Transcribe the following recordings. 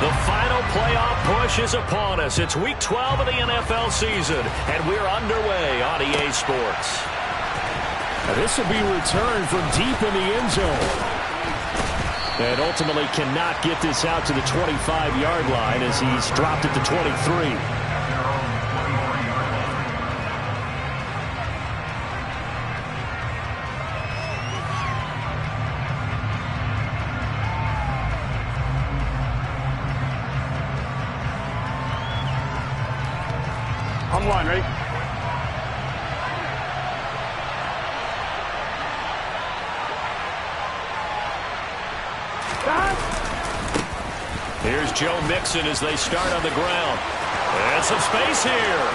The final playoff push is upon us. It's Week 12 of the NFL season, and we're underway on EA Sports. Now this will be returned from deep in the end zone. And ultimately cannot get this out to the 25-yard line as he's dropped it to 23. On line, ready? Here's Joe Mixon as they start on the ground. And some space here.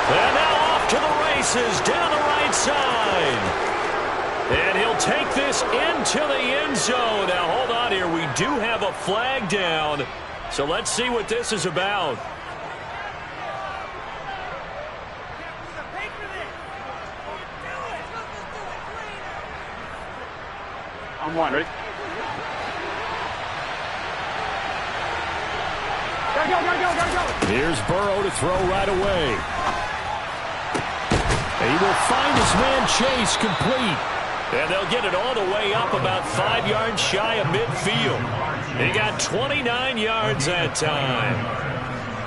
And now off to the races down the right side. And he'll take this into the end zone. Now hold on here. We do have a flag down. So let's see what this is about. On one, ready? Go. Here's Burrow to throw right away. He will find his man Chase complete. And they'll get it all the way up about 5 yards shy of midfield. He got 29 yards that time.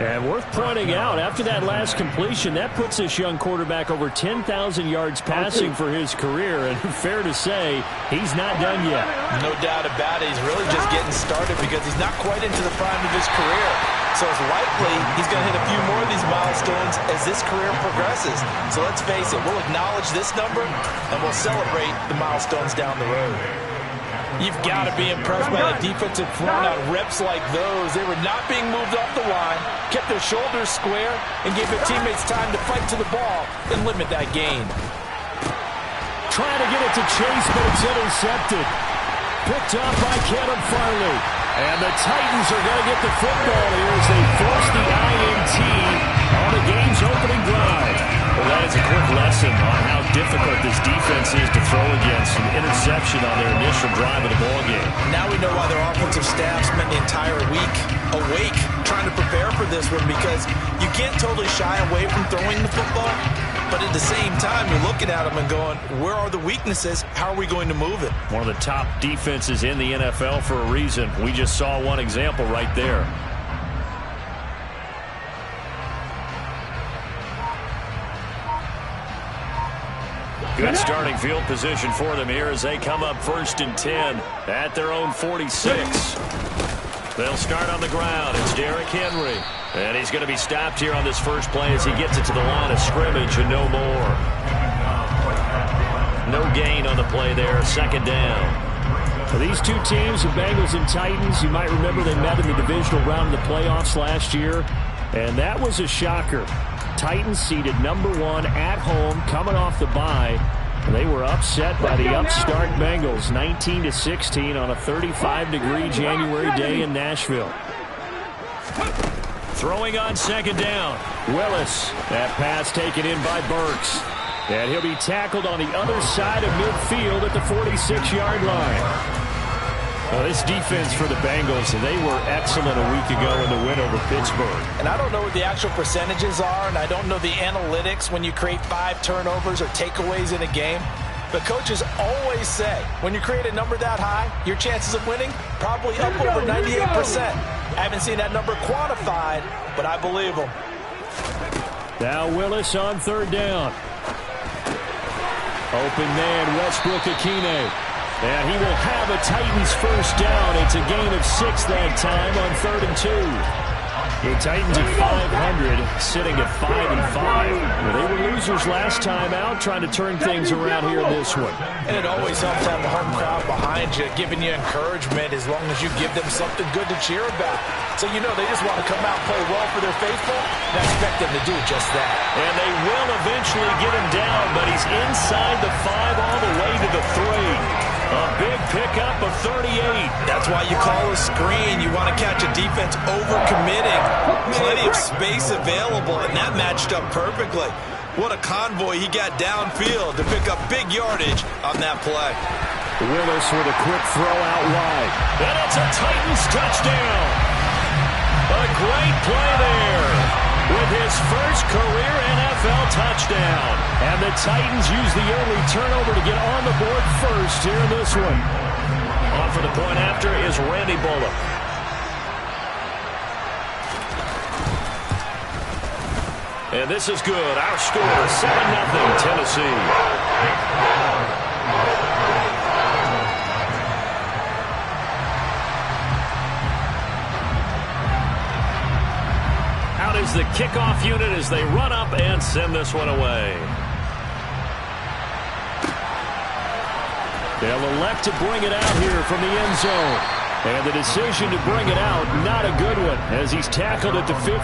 And worth pointing out, after that last completion, that puts this young quarterback over 10,000 yards passing for his career. And fair to say, he's not done yet. No doubt about it. He's really just getting started because he's not quite into the prime of his career. So it's likely he's going to hit a few more of these milestones as this career progresses. So let's face it, we'll acknowledge this number and we'll celebrate the milestones down the road. You've got to be impressed by the defensive front on reps like those. They were not being moved off the line, kept their shoulders square, and gave their teammates time to fight to the ball and limit that gain. Trying to get it to Chase, but it's intercepted. Picked up by Caleb Farley. And the Titans are going to get the football here as they force the INT on the game's opening drive. Well, that is a quick lesson on how difficult this defense is to throw against an interception on their initial drive of the ballgame. Now we know why their offensive staff spent the entire week awake trying to prepare for this one, because you can't totally shy away from throwing the football, but at the same time, you're looking at them and going, where are the weaknesses? How are we going to move it? One of the top defenses in the NFL for a reason. We just saw one example right there. Good starting field position for them here as they come up 1st and 10 at their own 46. They'll start on the ground. It's Derrick Henry. And he's going to be stopped here on this first play as he gets it to the line of scrimmage and no more. No gain on the play there. 2nd down. For these two teams, the Bengals and Titans, you might remember they met in the divisional round of the playoffs last year. And that was a shocker. Titans seeded #1 at home, coming off the bye. They were upset by the upstart Bengals, 19-16 on a 35-degree January day in Nashville. Throwing on 2nd down. Willis. That pass taken in by Burks. And he'll be tackled on the other side of midfield at the 46-yard line. Well, this defense for the Bengals, they were excellent a week ago in the win over Pittsburgh. And I don't know what the actual percentages are, and I don't know the analytics when you create 5 turnovers or takeaways in a game. But coaches always say, when you create a number that high, your chances of winning probably up over 98%. I haven't seen that number quantified, but I believe them. Now Willis on 3rd down. Open man, Westbrook-Ikhine. And he will have a Titans first down. It's a gain of 6 that time on 3rd and 2. The Titans at 500, sitting at 5-5. Well, they were losers last time out, trying to turn things around here in this one. And it always helps to have the home crowd behind you, giving you encouragement as long as you give them something good to cheer about. So you know they just want to come out and play well for their faithful, and I expect them to do just that. And they will eventually get him down, but he's inside the 5 all the way to the 3. A big pickup of 38. That's why you call a screen. You want to catch a defense over-committing. Plenty of space available, and that matched up perfectly. What a convoy he got downfield to pick up big yardage on that play. Willis with a quick throw out wide. And it's a Titans touchdown. A great play there with his first career NFL touchdown. And the Titans use the early turnover to get on the board first here in this one. On for the point after is Randy Bullock. And this is good. Our score, 7-0 Tennessee. Out is the kickoff unit as they run up and send this one away. They'll elect to bring it out here from the end zone. And the decision to bring it out, not a good one, as he's tackled at the 15.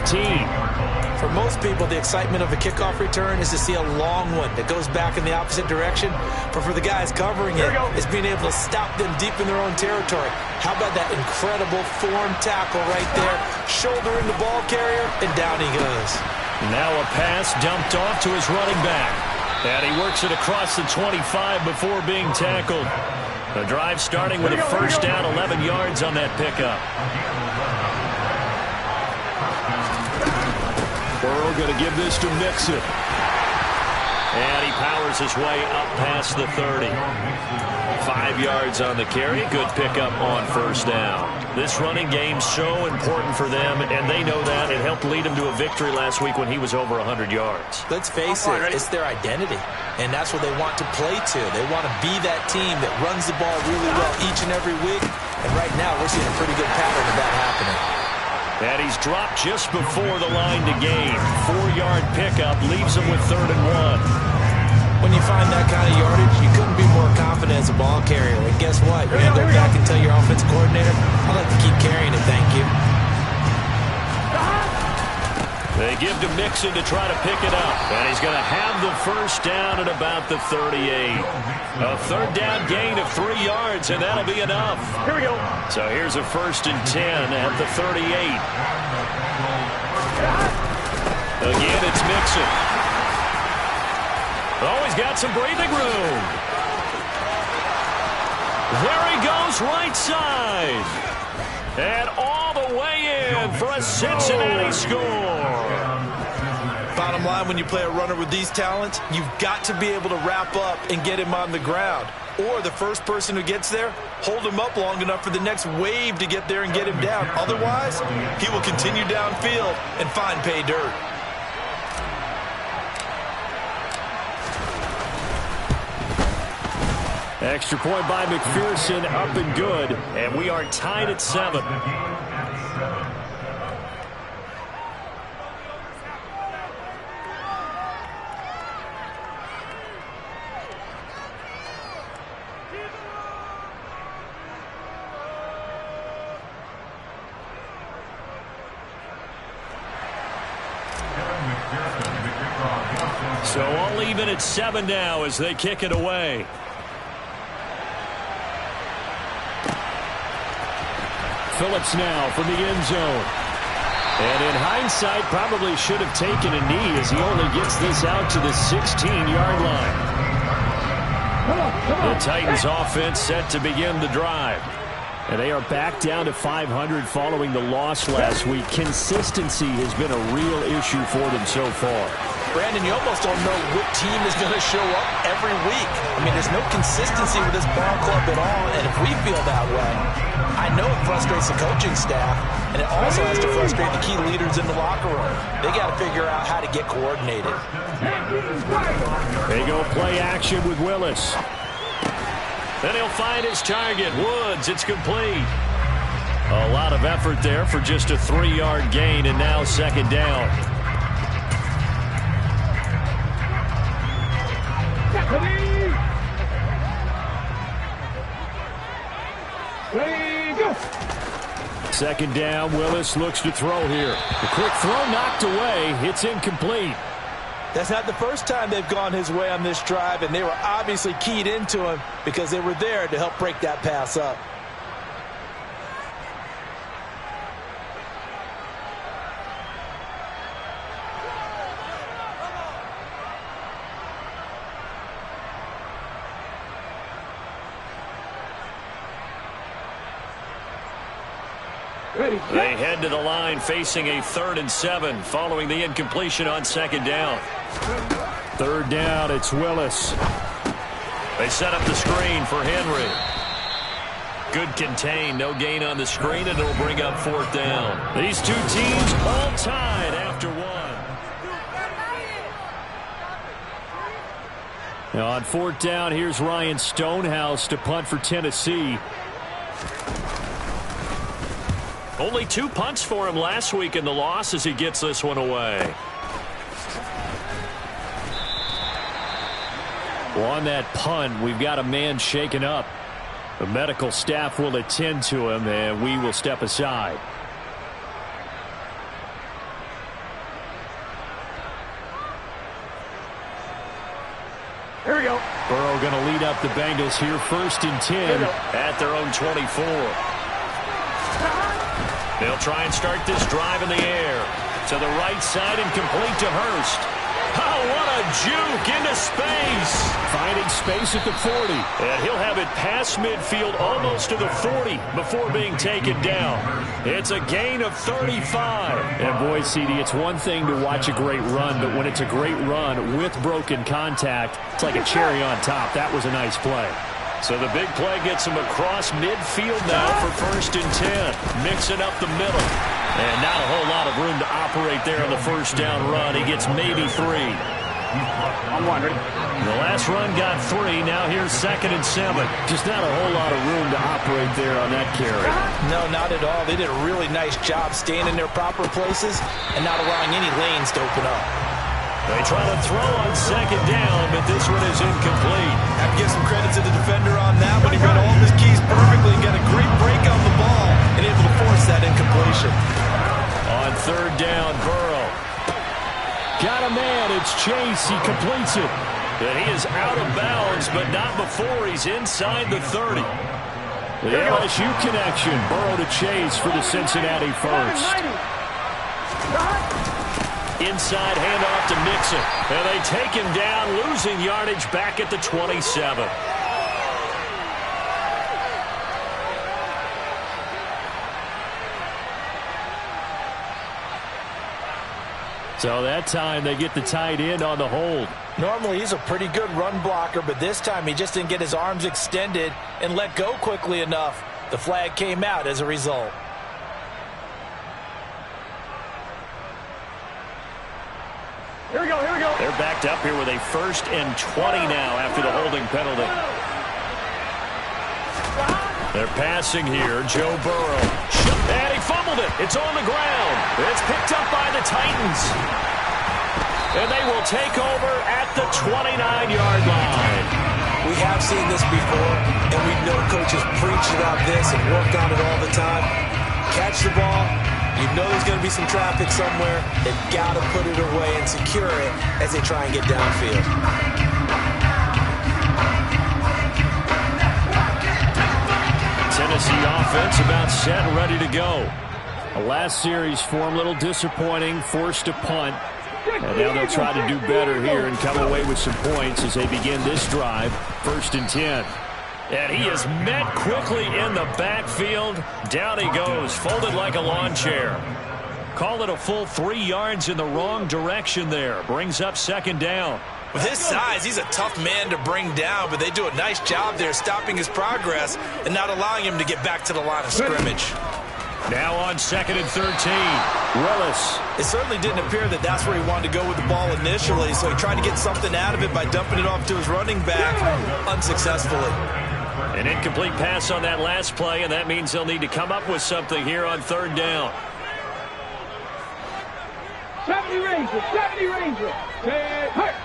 For most people, the excitement of a kickoff return is to see a long one that goes back in the opposite direction. But for the guys covering it, it's being able to stop them deep in their own territory. How about that incredible form tackle right there? Shouldering the ball carrier, and down he goes. Now a pass dumped off to his running back. And he works it across the 25 before being tackled. The drive starting with a first down, 11 yards on that pickup. Burrow going to give this to Mixon. And he powers his way up past the 30. 5 yards on the carry. Good pickup on first down. This running game's so important for them, and they know that. It helped lead them to a victory last week when he was over 100 yards. Let's face it, it's their identity, and that's what they want to play to. They want to be that team that runs the ball really well each and every week, and right now we're seeing a pretty good pattern of that happening. And he's dropped just before the line to gain. 4-yard pickup leaves him with 3rd and 1. When you find that kind of yardage, you couldn't be more confident as a ball carrier. And guess what? You're going to go back and tell your offensive coordinator, I'd like to keep carrying it, thank you. They give to Mixon to try to pick it up. And he's going to have the first down at about the 38. A 3rd down gain of 3 yards, and that'll be enough. Here we go. So here's a 1st and 10 at the 38. Again, it's Mixon. Oh, he's got some breathing room. There he goes, right side. And all the way in for a Cincinnati score. Bottom line, when you play a runner with these talents, you've got to be able to wrap up and get him on the ground. Or the first person who gets there, hold him up long enough for the next wave to get there and get him down. Otherwise, he will continue downfield and find pay dirt. Extra point by McPherson, up and good. And we are tied at 7. So all even at 7 now as they kick it away. Phillips now from the end zone. And in hindsight, probably should have taken a knee as he only gets this out to the 16-yard line. The Titans offense set to begin the drive. And they are back down to 500 following the loss last week. Consistency has been a real issue for them so far. Brandon, you almost don't know what team is going to show up every week. I mean, there's no consistency with this ball club at all, and if we feel that way, I know it frustrates the coaching staff, and it also has to frustrate the key leaders in the locker room. They got to figure out how to get coordinated. They go play action with Willis. Then he'll find his target, Woods. It's complete. A lot of effort there for just a 3-yard gain, and now 2nd down. Second down, Willis looks to throw here. The quick throw knocked away. It's incomplete. That's not the first time they've gone his way on this drive, and they were obviously keyed into him because they were there to help break that pass up. They head to the line facing a 3rd and 7 following the incompletion on 2nd down. 3rd down, it's Willis. They set up the screen for Henry. Good contain, no gain on the screen, and it'll bring up 4th down. These two teams all tied after 1. Now on 4th down, here's Ryan Stonehouse to punt for Tennessee. Only 2 punts for him last week in the loss as he gets this one away. Well, on that punt, we've got a man shaken up. The medical staff will attend to him, and we will step aside. Here we go. Burrow going to lead up the Bengals here, 1st and 10. At their own 24. They'll try and start this drive in the air. To the right side and complete to Hurst. Oh, what a juke into space. Finding space at the 40. And he'll have it past midfield almost to the 40 before being taken down. It's a gain of 35. And boy, CD, it's one thing to watch a great run, but when it's a great run with broken contact, it's like a cherry on top. That was a nice play. So the big play gets him across midfield now for 1st and 10. Mixing up the middle. And not a whole lot of room to operate there on the 1st down run. He gets maybe 3. I'm wondering. The last run got 3. Now here's 2nd and 7. Just not a whole lot of room to operate there on that carry. No, not at all. They did a really nice job staying in their proper places and not allowing any lanes to open up. They try to throw on 2nd down, but this one is incomplete. I have to give some credit to the defender on that one. He read all of his keys perfectly and got a great break on the ball and able to force that incompletion. On 3rd down, Burrow. Got a man. It's Chase. He completes it. And he is out of bounds, but not before he's inside the 30. The LSU connection. Burrow to Chase for the Cincinnati first. Inside handoff to Mixon. And they take him down, losing yardage back at the 27. So that time they get the tight end on the hold. Normally he's a pretty good run blocker, but this time he just didn't get his arms extended and let go quickly enough. The flag came out as a result. Here we go, here we go. They're backed up here with a 1st and 20 now after the holding penalty. They're passing here. Joe Burrow. And he fumbled it. It's on the ground. It's picked up by the Titans. And they will take over at the 29-yard line. We have seen this before, and we know coaches preach about this and work on it all the time. Catch the ball. You know there's going to be some traffic somewhere. They've got to put it away and secure it as they try and get downfield. Tennessee offense about set and ready to go. The last series for him, a little disappointing, forced to punt. And now they'll try to do better here and come away with some points as they begin this drive, 1st and 10. And he is met quickly in the backfield. Down he goes, folded like a lawn chair. Call it a full 3 yards in the wrong direction there. Brings up 2nd down. With his size, he's a tough man to bring down, but they do a nice job there stopping his progress and not allowing him to get back to the line of scrimmage. Now on 2nd and 13. Willis. It certainly didn't appear that that's where he wanted to go with the ball initially, so he tried to get something out of it by dumping it off to his running back unsuccessfully. An incomplete pass on that last play, and that means they'll need to come up with something here on 3rd down. 70 Ranger, 70 Ranger. Hurt.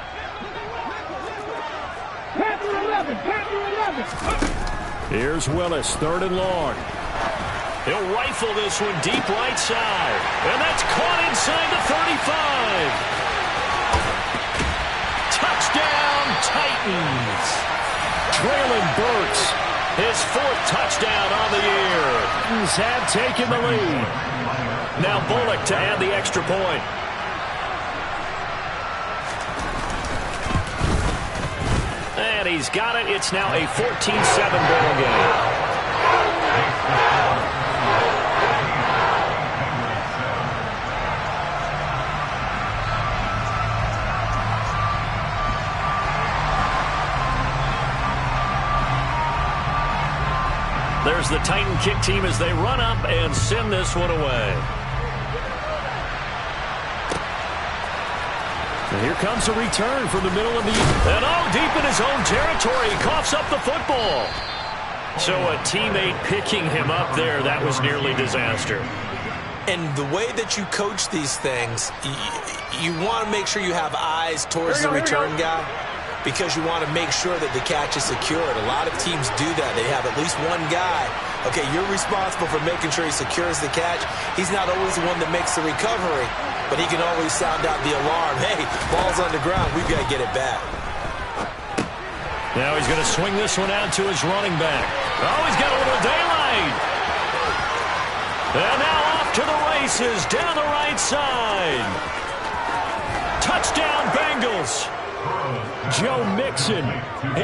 Panther 11, Panther 11. Here's Willis, 3rd and long. He'll rifle this one deep right side. And that's caught inside the 35. Touchdown, Titans. Traylon Burks. His 4th touchdown on the year. Titans have taken the lead. Now Bullock to add the extra point. And he's got it. It's now a 14-7 ball game. There's the Titan kick team as they run up and send this one away. And here comes a return from the middle of the... And deep in his own territory, he coughs up the football. So a teammate picking him up there, that was nearly disaster. And the way that you coach these things, you want to make sure you have eyes towards the return guy because you want to make sure that the catch is secured. A lot of teams do that. They have at least one guy. Okay, you're responsible for making sure he secures the catch. He's not always the one that makes the recovery, but he can always sound out the alarm. Hey, ball's on the ground. We've got to get it back. Now he's going to swing this one out to his running back. Oh, he's got a little daylight. And now off to the races down the right side. Touchdown, Bengals. Joe Mixon.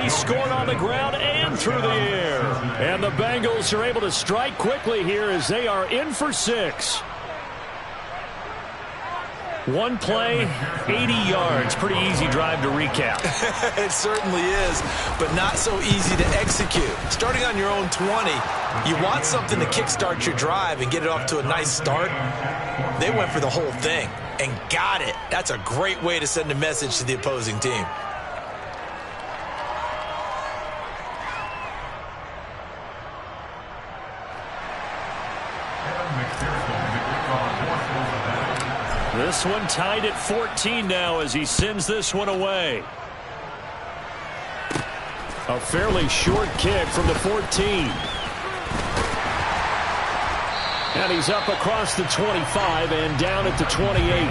He scored on the ground and through the air. And the Bengals are able to strike quickly here as they are in for 6. One play, 80 yards. Pretty easy drive to recap. It certainly is, but not so easy to execute. Starting on your own 20, you want something to kickstart your drive and get it off to a nice start. They went for the whole thing and got it. That's a great way to send a message to the opposing team. This one tied at 14 now as he sends this one away. A fairly short kick from the 14. And he's up across the 25 and down at the 28.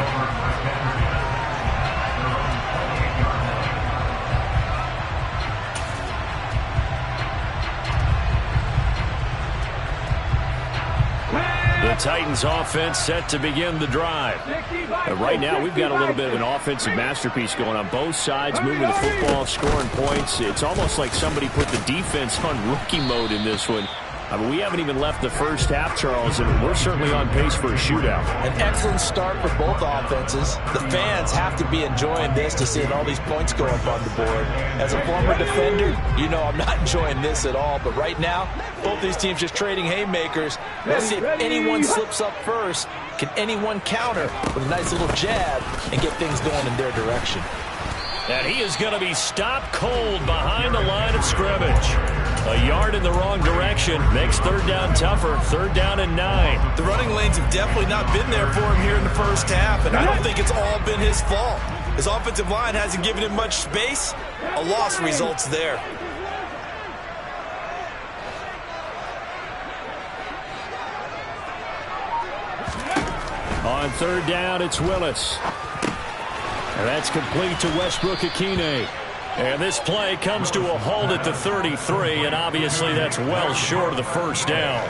The Titans offense set to begin the drive. Right now, we've got a little bit of an offensive masterpiece going on both sides, moving the football, scoring points. It's almost like somebody put the defense on rookie mode in this one. I mean, we haven't even left the first half, Charles, and we're certainly on pace for a shootout. An excellent start for both offenses. The fans have to be enjoying this to seeing all these points go up on the board. As a former defender, you know I'm not enjoying this at all. But right now, both these teams just trading haymakers. Let's see if anyone slips up first. Can anyone counter with a nice little jab and get things going in their direction? And he is going to be stopped cold behind the line of scrimmage. A yard in the wrong direction makes third down tougher. Third down and 9. The running lanes have definitely not been there for him here in the first half, and I don't think it's all been his fault. His offensive line hasn't given him much space. A loss results there. On third down, it's Willis. And that's complete to Westbrook-Ikhine. And this play comes to a halt at the 33, and obviously that's well short of the first down.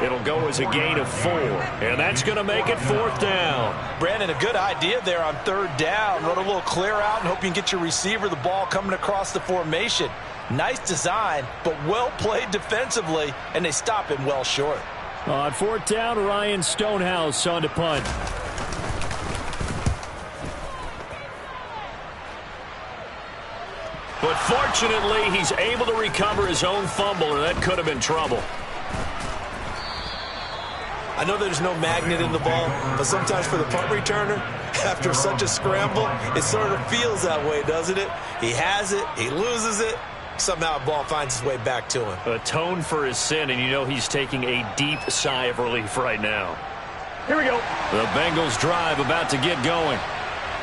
It'll go as a gain of 4, and that's going to make it fourth down. Brandon, a good idea there on third down. Run a little clear out and hope you can get your receiver the ball coming across the formation. Nice design, but well played defensively, and they stop him well short. On fourth down, Ryan Stonehouse on to punt. But fortunately, he's able to recover his own fumble, or that could have been trouble. I know there's no magnet in the ball, but sometimes for the punt returner, after such a scramble, it sort of feels that way, doesn't it? He has it, he loses it, somehow the ball finds its way back to him. Atone for his sin, and you know he's taking a deep sigh of relief right now. Here we go. The Bengals drive about to get going.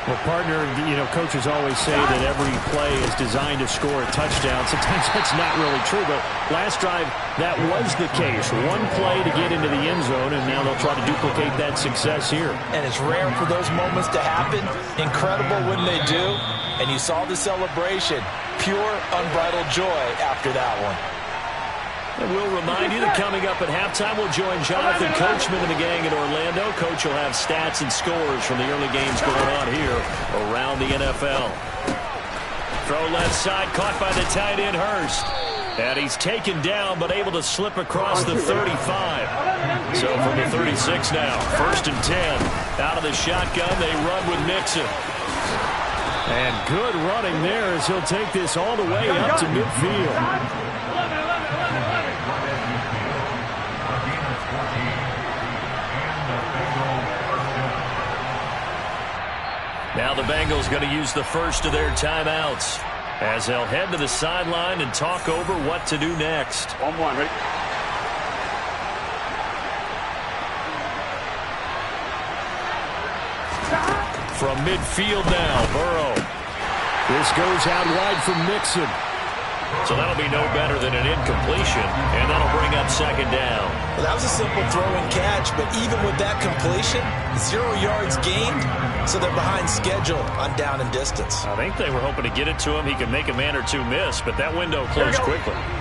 Well, partner, you know, coaches always say that every play is designed to score a touchdown. Sometimes that's not really true, but last drive, that was the case. One play to get into the end zone, and now they'll try to duplicate that success here. And it's rare for those moments to happen. Incredible when they do. And you saw the celebration. Pure, unbridled joy after that one. And we'll remind you that coming up at halftime, we'll join Jonathan Coachman and the gang in Orlando. Coach will have stats and scores from the early games going on here around the NFL. Throw left side, caught by the tight end Hurst. And he's taken down, but able to slip across the 35. So from the 36 now, 1st and 10. Out of the shotgun, they run with Mixon. And good running there as he'll take this all the way up to midfield. Now the Bengals going to use the first of their timeouts as they'll head to the sideline and talk over what to do next. 1-1, ready? From midfield now, Burrow. This goes out wide from Mixon. So that'll be no better than an incompletion, and that'll bring up second down. Well, that was a simple throw and catch, but even with that completion, 0 yards gained, so they're behind schedule on down and distance. I think they were hoping to get it to him. He could make a man or two miss, but that window closed quickly. 11.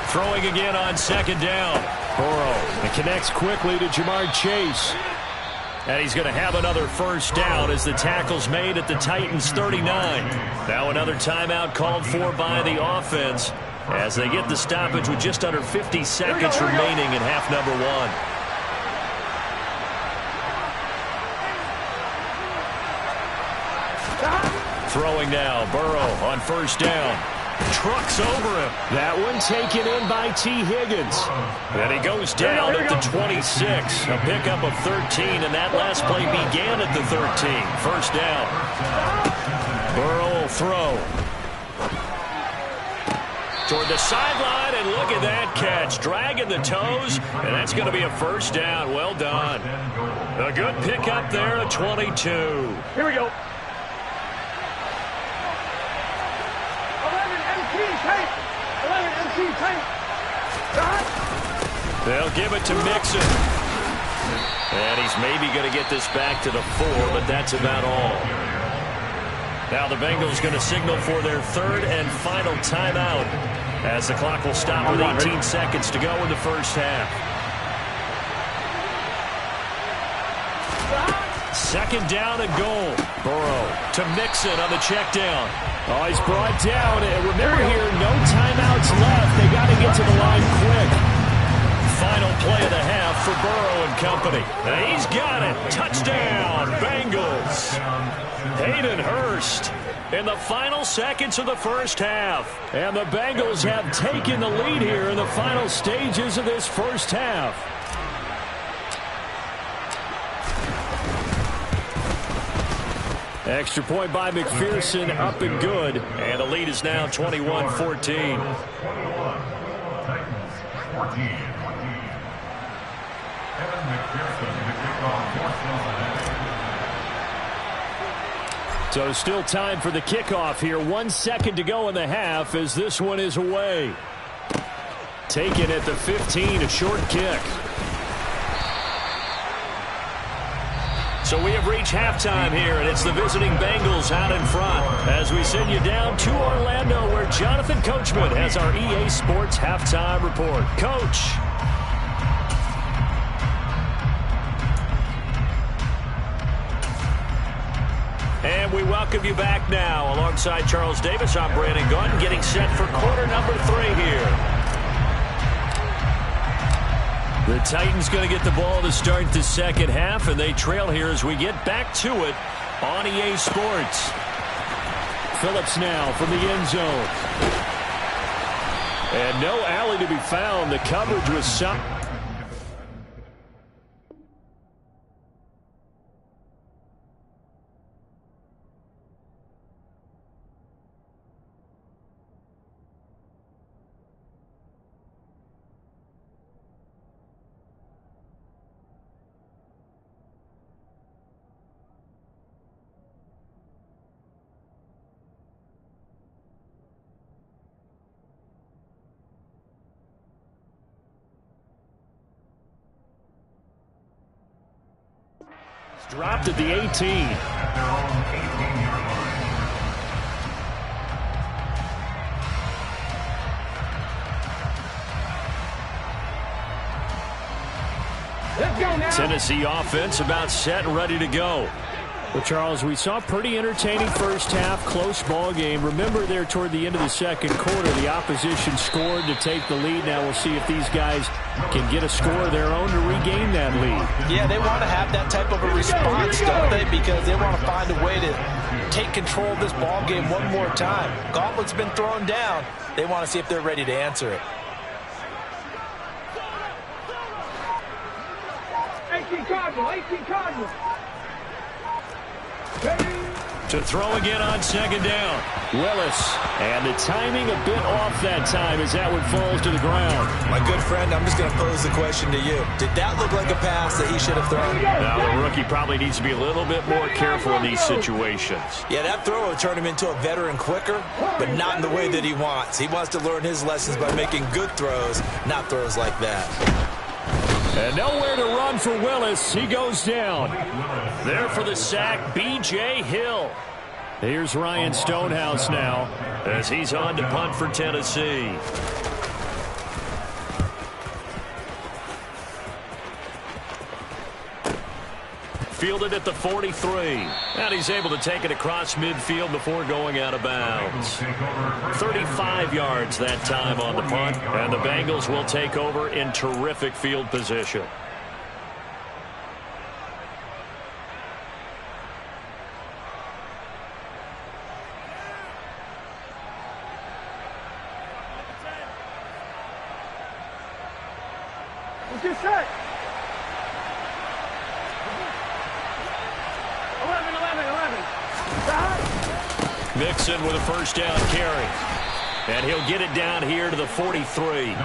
Throwing again on second down. Burrow. It connects quickly to Jamar Chase. And he's going to have another first down as the tackle's made at the Titans' 39. Now another timeout called for by the offense as they get the stoppage with just under 50 seconds remaining in half number 1. Throwing now, Burrow on first down. Trucks over him. That one taken in by T. Higgins. And he goes down at the 26. A pickup of 13, and that last play began at the 13. First down. Burrow will throw. Toward the sideline, and look at that catch. Dragging the toes, and that's going to be a first down. Well done. A good pickup there at 22. Here we go. 11 MC tank. They'll give it to Mixon. And he's maybe going to get this back to the 4, but that's about all. Now the Bengals going to signal for their third and final timeout as the clock will stop with 18 seconds to go in the first half. Second down and goal. Burrow to Mixon on the check down. Oh, he's brought down. And remember here, no timeouts left. They got to get to the line quick. Final play of the half for Burrow and company. And he's got it. Touchdown, Bengals. Hayden Hurst in the final seconds of the first half. And the Bengals have taken the lead here in the final stages of this first half. Extra point by McPherson, up and good. And the lead is now 21-14. So still time for the kickoff here. 1 second to go in the half as this one is away. Taken at the 15, a short kick. So we have reached halftime here, and it's the visiting Bengals out in front as we send you down to Orlando where Jonathan Coachman has our EA Sports halftime report. Coach. And we welcome you back now. Alongside Charles Davis, I'm Brandon Gunn, getting set for quarter number 3 here. The Titans going to get the ball to start the second half, and they trail here as we get back to it on EA Sports. Phillips now from the end zone. And no alley to be found. The coverage was some. Dropped at the 18. Let's go now. Tennessee offense about set and ready to go. Well, Charles, we saw a pretty entertaining first half, close ball game. Remember there toward the end of the second quarter, the opposition scored to take the lead. Now we'll see if these guys can get a score of their own to regain that lead. Yeah, they want to have that type of a response, don't they? Because they want to find a way to take control of this ball game one more time. Gauntlet's been thrown down. They want to see if they're ready to answer it. Cardinal, 18 Cardinal. To throw again on second down. Willis. And the timing a bit off that time as that one falls to the ground. My good friend, I'm just going to pose the question to you. Did that look like a pass that he should have thrown? Now, the rookie probably needs to be a little bit more careful in these situations. Yeah, that throw would turn him into a veteran quicker, but not in the way that he wants. He wants to learn his lessons by making good throws, not throws like that. And nowhere to run for Willis. He goes down. There for the sack, B.J. Hill. Here's Ryan Stonehouse now as he's on to punt for Tennessee. Fielded at the 43. And he's able to take it across midfield before going out of bounds. 35 yards that time on the punt. And the Bengals will take over in terrific field position. What's your set? 11. Mixon with a first down carry. And he'll get it down here to the 43.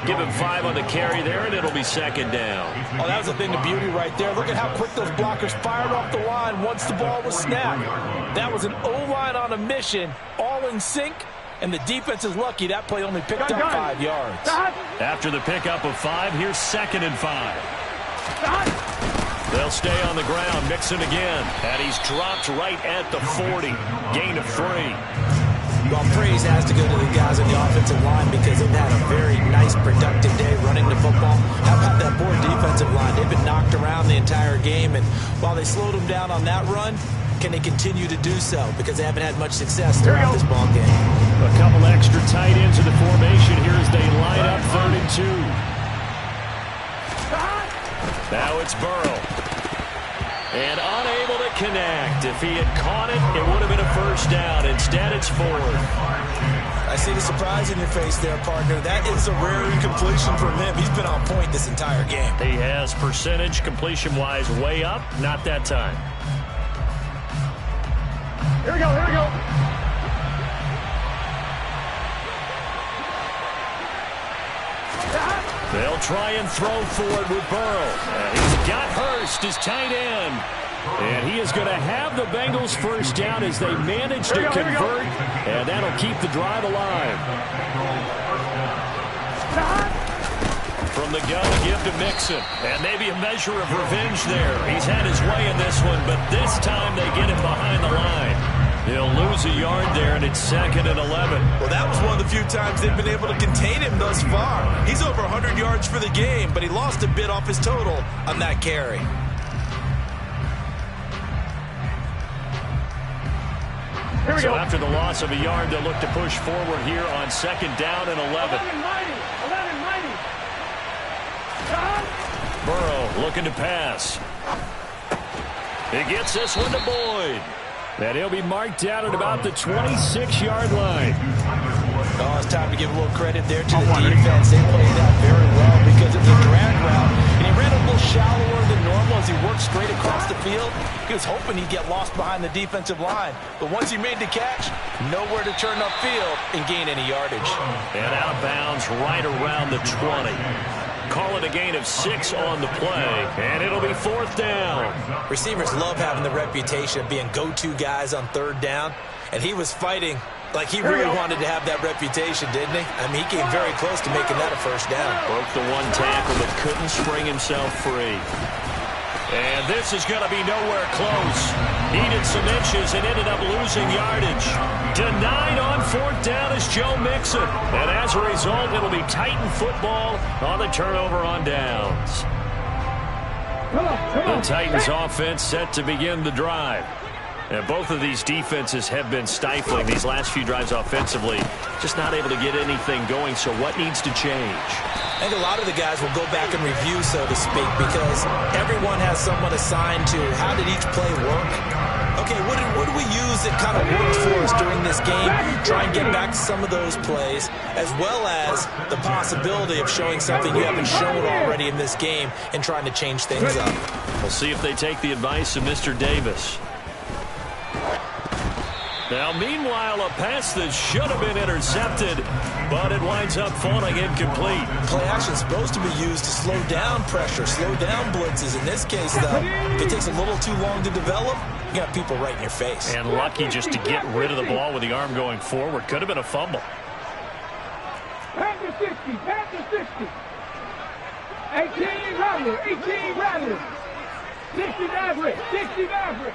Give him 5 on the carry there, and it'll be second down. Oh, that was a thing of beauty right there. Look at how quick those blockers fired off the line once the ball was snapped. That was an O-line on a mission, all in sync, and the defense is lucky that play only picked up 5 yards. After the pickup of 5, here's 2nd and 5. They'll stay on the ground. Mixon again. And he's dropped right at the 40. Gain of 3. Well, praise has to go to the guys on the offensive line because they've had a very nice, productive day running the football. How about that poor defensive line? They've been knocked around the entire game, and while they slowed them down on that run, can they continue to do so? Because they haven't had much success throughout this ball game. A couple extra tight ends in the formation here as they line up 3rd and 2. Now it's Burrow. And unable to connect. If he had caught it, it would have been a first down. Instead, it's 4th. I see the surprise in your face there, partner. That is a rare incompletion from him. He's been on point this entire game. He has percentage completion-wise way up. Not that time. Here we go, here we go. They'll try and throw forward with Burrow. He's got Hurst, his tight end. And he is going to have the Bengals first down as they manage to convert. And that'll keep the drive alive. From the gun, a give to Mixon. And maybe a measure of revenge there. He's had his way in this one, but this time they get him behind the line. He'll lose a yard there, and it's 2nd and 11. Well, that was one of the few times they've been able to contain him thus far. He's over 100 yards for the game, but he lost a bit off his total on that carry. So after the loss of a yard, they'll look to push forward here on 2nd down and 11. 11 mighty. Burrow looking to pass. He gets this one to Boyd. And he'll be marked down at about the 26-yard line. Oh, it's time to give a little credit there to the defense. They played that very well because it was a drag route. And he ran a little shallower than normal as he worked straight across the field. He was hoping he'd get lost behind the defensive line. But once he made the catch, nowhere to turn upfield and gain any yardage. And out of bounds right around the 20. Call it a gain of 6 on the play, and it'll be 4th down. Receivers love having the reputation of being go-to guys on 3rd down, and he was fighting like he really wanted to have that reputation, didn't he? I mean, he came very close to making that a first down. Broke the one tackle, but couldn't spring himself free. And this is going to be nowhere close. Needed some inches and ended up losing yardage. Denied on 4th down is Joe Mixon. And as a result, it'll be Titan football on the turnover on downs. The Titans offense set to begin the drive. And both of these defenses have been stifling these last few drives offensively. Just not able to get anything going, so what needs to change? I think a lot of the guys will go back and review, so to speak, because everyone has someone assigned to how did each play work. Okay, what did we use that kind of worked for us during this game? Try and get back to some of those plays, as well as the possibility of showing something you haven't shown already in this game and trying to change things up. We'll see if they take the advice of Mr. Davis. Now, meanwhile, a pass that should have been intercepted, but it winds up falling incomplete. Play action is supposed to be used to slow down pressure, slow down blitzes. In this case, though, if it takes a little too long to develop, you got people right in your face. And lucky just to get rid of the ball with the arm going forward. Could have been a fumble. Pass to 60, pass to 60. 18 Rattler, 18 Rattler. 60 Maverick, 60 Maverick.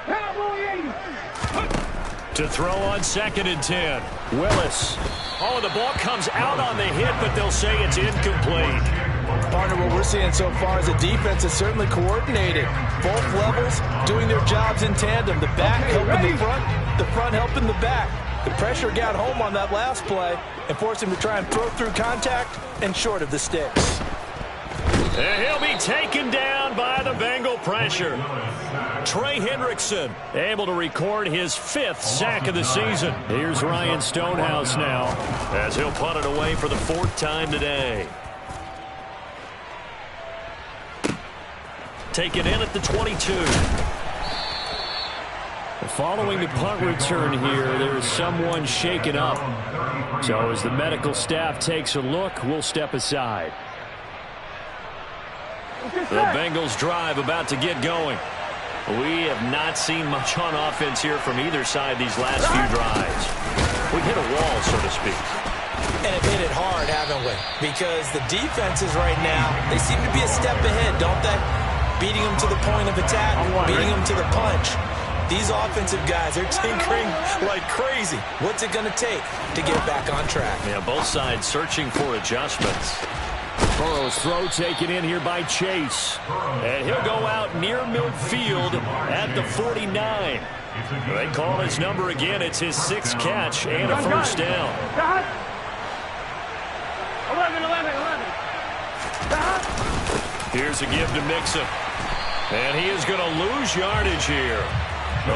Cowboy 80. To throw on 2nd and 10. Willis. Oh, the ball comes out on the hit, but they'll say it's incomplete. Partner, what we're seeing so far is a defense that's certainly coordinated. Both levels doing their jobs in tandem. The back helping the front helping the back. The pressure got home on that last play and forced him to try and throw through contact and short of the sticks. And he'll be taken down by the Bengal pressure. Trey Hendrickson able to record his 5th sack of the season. Here's Ryan Stonehouse now, as he'll punt it away for the 4th time today. Taken in at the 22. Following the punt return here, there is someone shaken up. So as the medical staff takes a look, we'll step aside. The Bengals drive about to get going. We have not seen much on offense here from either side these last few drives. We hit a wall, so to speak. And have hit it hard, haven't we? Because the defenses right now, they seem to be a step ahead, don't they? Beating them to the point of attack, beating them to the punch. These offensive guys, they're tinkering like crazy. What's it going to take to get back on track? Yeah, both sides searching for adjustments. Burrow's throw taken in here by Chase. And he'll go out near midfield at the 49. They call his number again. It's his 6th catch and a 1st down. 11. Here's a give to Mixon. And he is going to lose yardage here.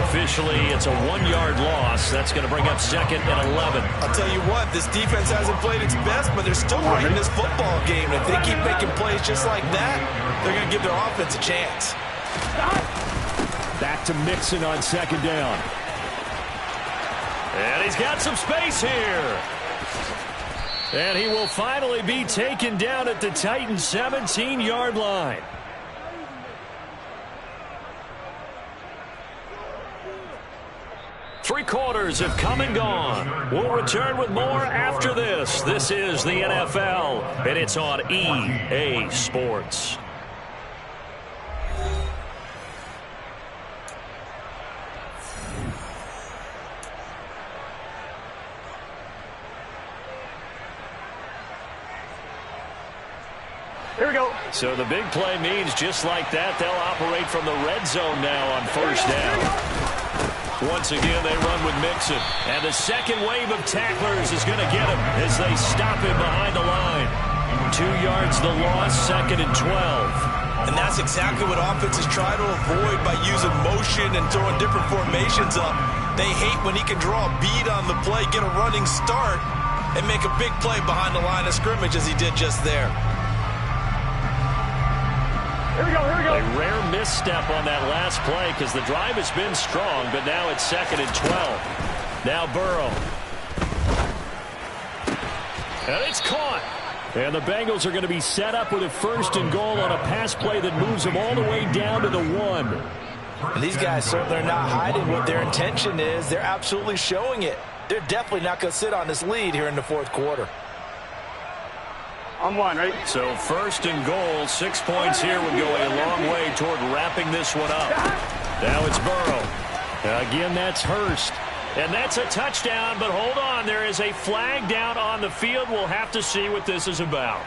Officially, it's a 1-yard loss. That's going to bring up 2nd and 11. I'll tell you what, this defense hasn't played its best, but they're still right in this football game. And if they keep making plays just like that, they're going to give their offense a chance. Back to Mixon on 2nd down. And he's got some space here. And he will finally be taken down at the Titans' 17-yard line. Three quarters have come and gone. We'll return with more after this. This is the NFL, and it's on EA Sports. Here we go. So the big play means just like that, they'll operate from the red zone now on 1st down. Once again, they run with Mixon. And the second wave of tacklers is going to get him as they stop him behind the line. 2 yards the loss, 2nd and 12. And that's exactly what offenses try to avoid by using motion and throwing different formations up. They hate when he can draw a bead on the play, get a running start, and make a big play behind the line of scrimmage as he did just there. Here we go, here we go. A rare misstep on that last play because the drive has been strong, but now it's 2nd and 12. Now Burrow. And it's caught. And the Bengals are going to be set up with a 1st and goal on a pass play that moves them all the way down to the 1. And these guys certainly are not hiding what their intention is. They're absolutely showing it. They're definitely not going to sit on this lead here in the 4th quarter. On 1, right? So 1st and goal, 6 points here would go a long way toward wrapping this one up. Now it's Burrow. Again, that's Hurst. And that's a touchdown, but hold on. There is a flag down on the field. We'll have to see what this is about.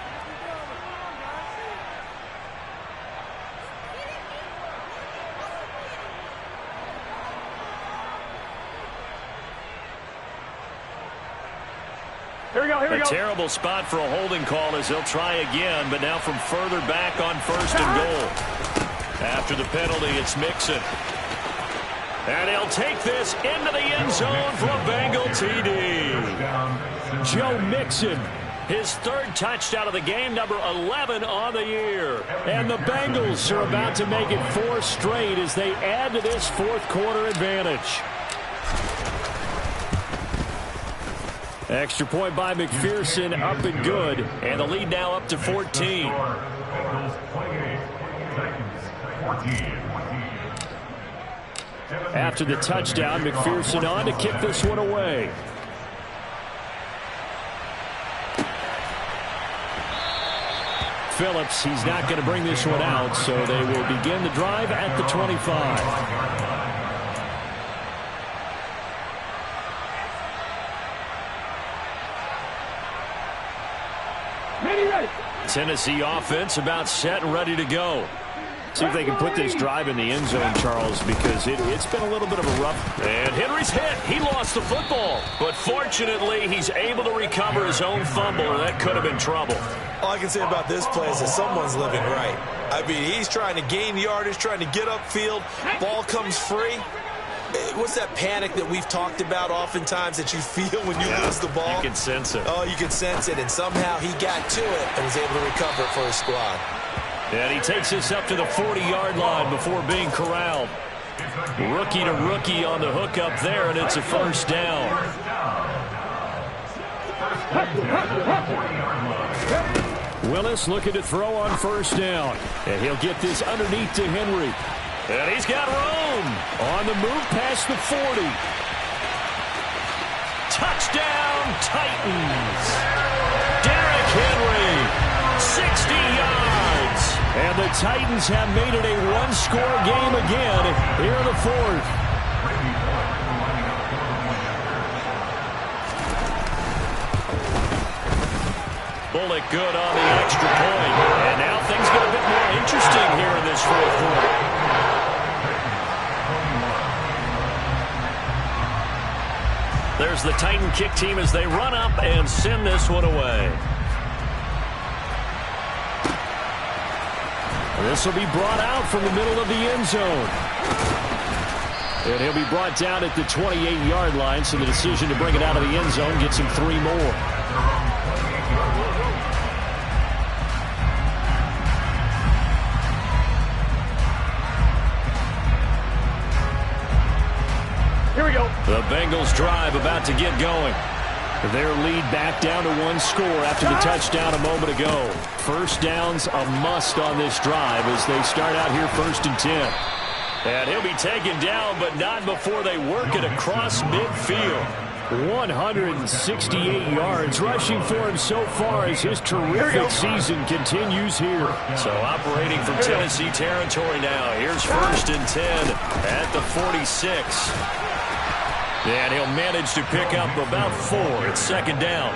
Here we go, here we A go. terrible spot for a holding call as they'll try again, but now from further back on 1st and goal. After the penalty, it's Mixon. And he'll take this into the end zone for a Bengal TD. Joe Mixon His third touchdown of the game, number 11 on the year. And the Bengals are about to make it 4 straight as they add to this fourth quarter advantage. Extra point by McPherson, up and good. And the lead now up to 14. After the touchdown, McPherson on to kick this one away. Phillips, he's not going to bring this one out, so they will begin the drive at the 25. Tennessee offense about set and ready to go. See if they can put this drive in the end zone, Charles, because it's been a little bit of a rough. And Henry's hit. He lost the football. But fortunately, he's able to recover his own fumble, and that could have been trouble. All I can say about this play is that someone's living right. I mean, he's trying to gain yardage, trying to get upfield. Ball comes free. What's that panic that we've talked about oftentimes that you feel when you lose the ball? You can sense it. Oh, you can sense it, and somehow he got to it and was able to recover it for his squad. And he takes us up to the 40-yard line before being corralled. Rookie to rookie on the hook up there, and it's a first down. Willis looking to throw on first down. And he'll get this underneath to Henry. And he's got room. On the move past the 40. Touchdown, Titans. Derrick Henry, 60 yards. And the Titans have made it a one-score game again here in the fourth. Bullock good on the extra point. And now things get a bit more interesting here in this fourth quarter. There's the Titan kick team as they run up and send this one away. This will be brought out from the middle of the end zone. And he'll be brought down at the 28-yard line, so the decision to bring it out of the end zone gets him 3 more. Here we go. The Bengals drive about to get going. Their lead back down to 1 score after the touchdown a moment ago. First down's a must on this drive as they start out here 1st and 10. And he'll be taken down, but not before they work it across midfield. 168 yards rushing for him so far as his terrific season continues here. So operating from Tennessee territory now. Here's 1st and 10 at the 46. And he'll manage to pick up about 4. It's 2nd down.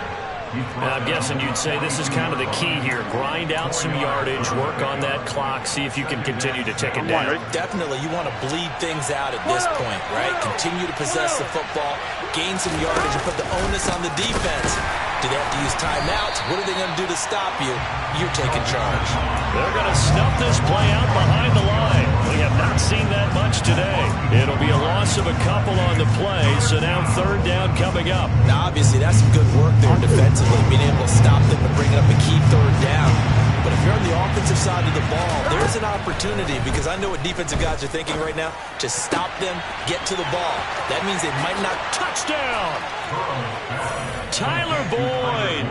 Now, I'm guessing you'd say this is kind of the key here. Grind out some yardage, work on that clock, see if you can continue to tick it down. Definitely, you want to bleed things out at this point, right? Continue to possess the football, gain some yardage, and put the onus on the defense. Do they have to use timeouts? What are they going to do to stop you? You're taking charge. They're going to snuff this play out behind the line. We have not seen that much today. It'll be a loss of a couple on the play, so now 3rd down coming up. Now, obviously, that's some good work there defensively, being able to stop them and bring up a key 3rd down. But if you're on the offensive side of the ball, there's an opportunity, because I know what defensive guys are thinking right now, to stop them, get to the ball. That means they might not. Touchdown! Tyler Boyd,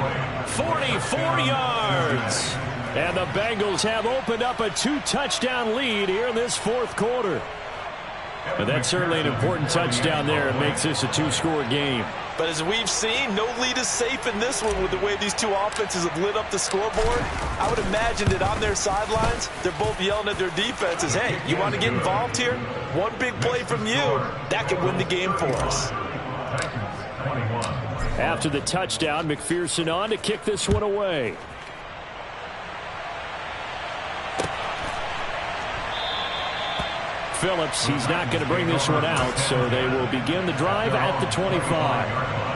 44 yards. And the Bengals have opened up a 2-touchdown lead here in this 4th quarter. But that's certainly an important touchdown there. It makes this a 2-score game. But as we've seen, no lead is safe in this one with the way these two offenses have lit up the scoreboard. I would imagine that on their sidelines, they're both yelling at their defenses, hey, you want to get involved here? One big play from you, that could win the game for us. After the touchdown, McPherson on to kick this one away. Phillips, he's not going to bring this one out, so they will begin the drive at the 25.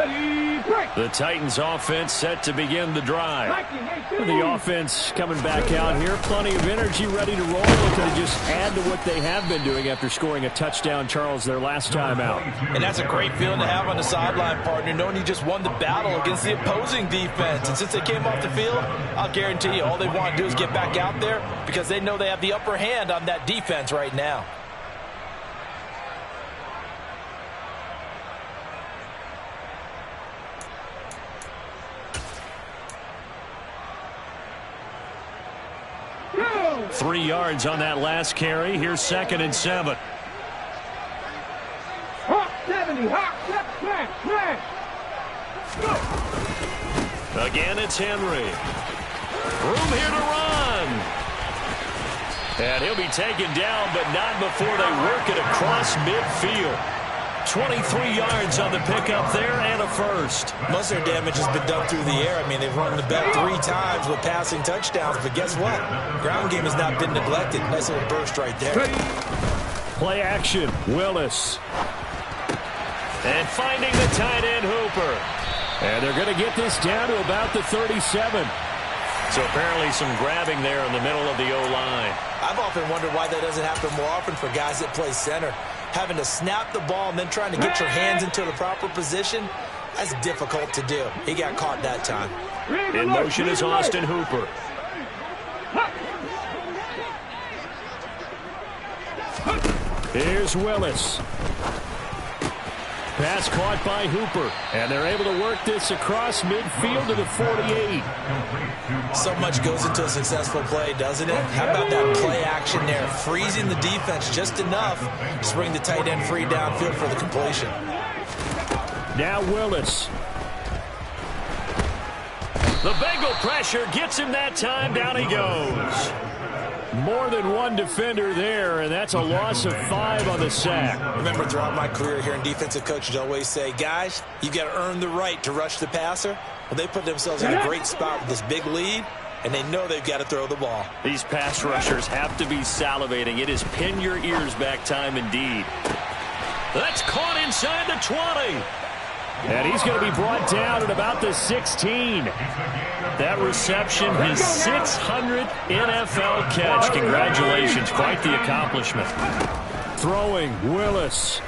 Ready, break. The Titans offense set to begin the drive. The offense coming back out here. Plenty of energy, ready to roll. Looking to just add to what they have been doing after scoring a touchdown, Charles, their last time out. And that's a great feeling to have on the sideline, partner, knowing you just won the battle against the opposing defense. And since they came off the field, I'll guarantee you all they want to do is get back out there because they know they have the upper hand on that defense right now. Go. 3 yards on that last carry. Here's 2nd and 7. Hawk 70, Hawk, smash, smash. Go. Again, it's Henry. Room here to run. And he'll be taken down, but not before they work it across midfield. 23 yards on the pickup there and a first. Most of their damage has been done through the air. I mean, they've run the bet 3 times with passing touchdowns, but guess what? Ground game has not been neglected. Nice little burst right there. Play action, Willis. And finding the tight end, Hooper. And they're going to get this down to about the 37. So apparently some grabbing there in the middle of the O-line. I've often wondered why that doesn't happen more often for guys that play center. Having to snap the ball and then trying to get your hands into the proper position, that's difficult to do. He got caught that time. In motion is Austin Hooper. Here's Willis. Pass caught by Hooper. And they're able to work this across midfield to the 48. So much goes into a successful play, doesn't it? How about that play action there? Freezing the defense just enough to bring the tight end free downfield for the completion. Now Willis. The Bengal pressure gets him that time. Down he goes. More than one defender there, and that's a loss of 5 on the sack. Remember, throughout my career here in defensive coaches, I always say, guys, you've got to earn the right to rush the passer. Well, they put themselves in a great spot with this big lead, and they know they've got to throw the ball. These pass rushers have to be salivating. It is pin your ears back time indeed. That's caught inside the 20. And he's going to be brought down at about the 16. That reception, his 600th NFL catch. Congratulations, quite the accomplishment. Throwing, Willis.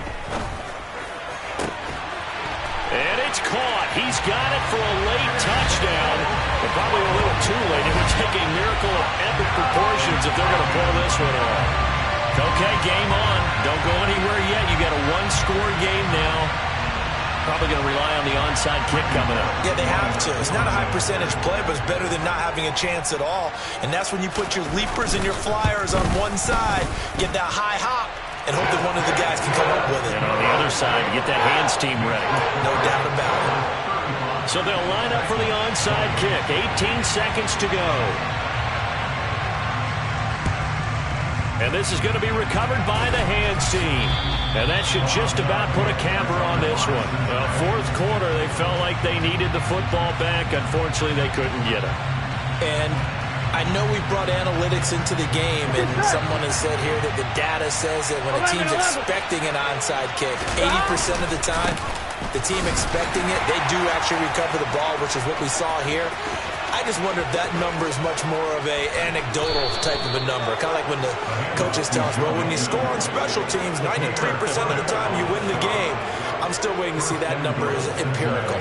And it's caught. He's got it for a late touchdown. But probably a little too late. It would take a miracle of epic proportions if they're going to pull this one off. Okay, game on. Don't go anywhere yet. You got a one-score game now. Probably going to rely on the onside kick coming up. Yeah, they have to. It's not a high percentage play, but it's better than not having a chance at all. And that's when you put your leapers and your flyers on one side, get that high hop, and hope that one of the guys can come up with it. And on the other side, get that hands team ready. No doubt about it. So they'll line up for the onside kick. 18 seconds to go. And this is going to be recovered by the hands team. And that should just about put a capper on this one. Well, fourth quarter, they felt like they needed the football back. Unfortunately, they couldn't get it. And I know we brought analytics into the game, and someone has said here that the data says that when a team's expecting an onside kick, 80% of the time, the team expecting it, they do actually recover the ball, which is what we saw here. I just wonder if that number is much more of a anecdotal type of a number. Kind of like when the coaches tell us, well, when you score on special teams, 93% of the time you win the game. I'm still waiting to see that number is empirical.